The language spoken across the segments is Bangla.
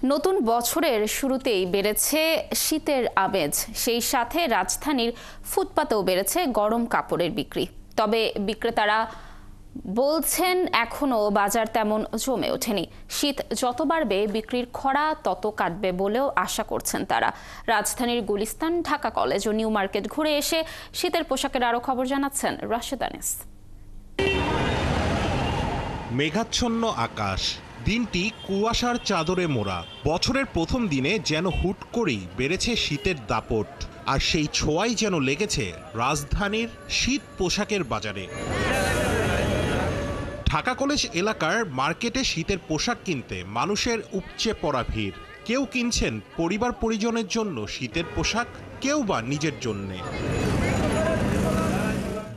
নতুন বছরের শুরুতেই বেড়েছে শীতের আমেজ, সেই সাথে রাজধানীর ফুটপাতেও বেড়েছে গরম কাপড়ের বিক্রি। তবে বিক্রেতারা বলছেন এখনো বাজার তেমন জমে ওঠেনি। শীত যত বাড়বে বিক্রির খরা তত কাটবে বলেও আশা করছেন তারা। রাজধানীর গুলিস্তান, ঢাকা কলেজ ও নিউ মার্কেট ঘুরে এসে শীতের পোশাকের আরো খবর জানাচ্ছেন রাশেদ আনিস। মেঘাচ্ছন্ন আকাশ, দিনটি কুয়াশার চাদরে মোড়া। বছরের প্রথম দিনে যেন হুট করেই বেড়েছে শীতের দাপট, আর সেই ছোঁয়াই যেন লেগেছে রাজধানীর শীত পোশাকের বাজারে। ঢাকা কলেজ এলাকার মার্কেটে শীতের পোশাক কিনতে মানুষের উপচে পড়া ভিড়। কেউ কিনছেন পরিবার পরিজনের জন্য শীতের পোশাক, কেউ বা নিজের জন্যে।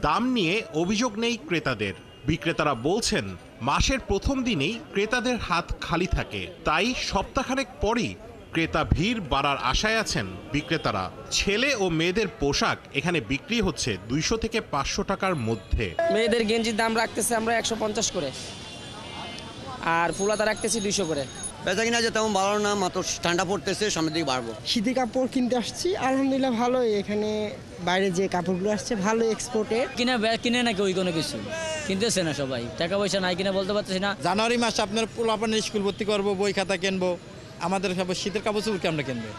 দাম নিয়ে অভিযোগ নেই ক্রেতাদের। বিক্রেতারা বলছেন মাসের প্রথম দিনেই ক্রেতাদের হাত খালি থাকে, তাই সপ্তাহখানেক পরই ক্রেতা ভিড় বাড়ার আশায় আছেন বিক্রেতারা। ছেলে ও মেয়েদের পোশাক এখানে বিক্রি হচ্ছে 200 থেকে 500 টাকার মধ্যে। মেয়েদের গেঞ্জির দাম রাখতেছে আমরা 150 করে, আর ফুলাতা রাখতেছি 200 করে। বেচা কিনা যে তেমন ভালো না, মাত্র ঠান্ডা পড়তেছে, সামনের দিকে বাড়বো। শীতের কাপড় কিনতে আসছি, আলহামদুলিল্লাহ ভালোই। এখানে বাইরে যে কাপড়গুলো আসছে ভালো এক্সপোর্টের। কিনে নাকি ওই কোনো কিছু কিনতেছে না, সবাই টাকা পয়সা নাই কিনা বলতে পারতেছি না। জানুয়ারি মাসে আপনার পোলাপানের স্কুল ভর্তি করবো, বই খাতা কিনবো, আমাদের সব শীতের কাপড় চোপড় আমরা কিনবো।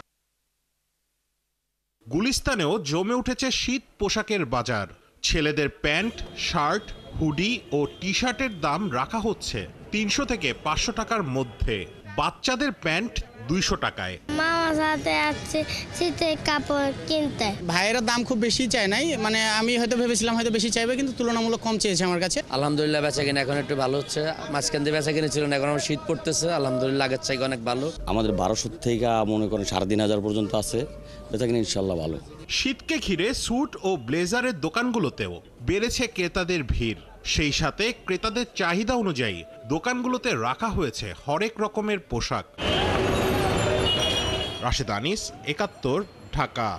গুলিস্তানেও জমে উঠেছে শীত পোশাকের বাজার। ছেলেদের প্যান্ট, শার্ট, হুডি ও টি শার্টের দাম রাখা হচ্ছে 300 থেকে 500 টাকার মধ্যে। বাচ্চাদের প্যান্ট 200 টাকায়। মামার সাথে আসছে শীতের কাপড় কিনতে। ভাইয়েরা দাম খুব বেশি চায় নাই, মানে আমি হয়তো ভেবেছিলাম হয়তো বেশি চাইবে, কিন্তু তুলনামূলক কম চেয়েছে আমার কাছে। আলহামদুলিল্লাহ বেচা কিনা এখন একটু ভালো হচ্ছে। মাঝখান দিয়ে বেচা কিনে ছিল না, এখন আমার শীত পড়তেছে, আলহামদুলিল্লাহ আগের চাইতে অনেক ভালো। আমাদের 1200 থেকে মনে করেন 3500 পর্যন্ত আছে, বেচা কিনা ইনশাল্লাহ ভালো। শীতকে ঘিরে স্যুট ও ব্লেজারের দোকানগুলোতেও বেড়েছে ক্রেতাদের ভিড়। সেই সাথে ক্রেতাদের চাহিদা অনুযায়ী দোকানগুলোতে রাখা হয়েছে হরেক রকমের পোশাক। রাশেদ আনিস, 71, ঢাকা।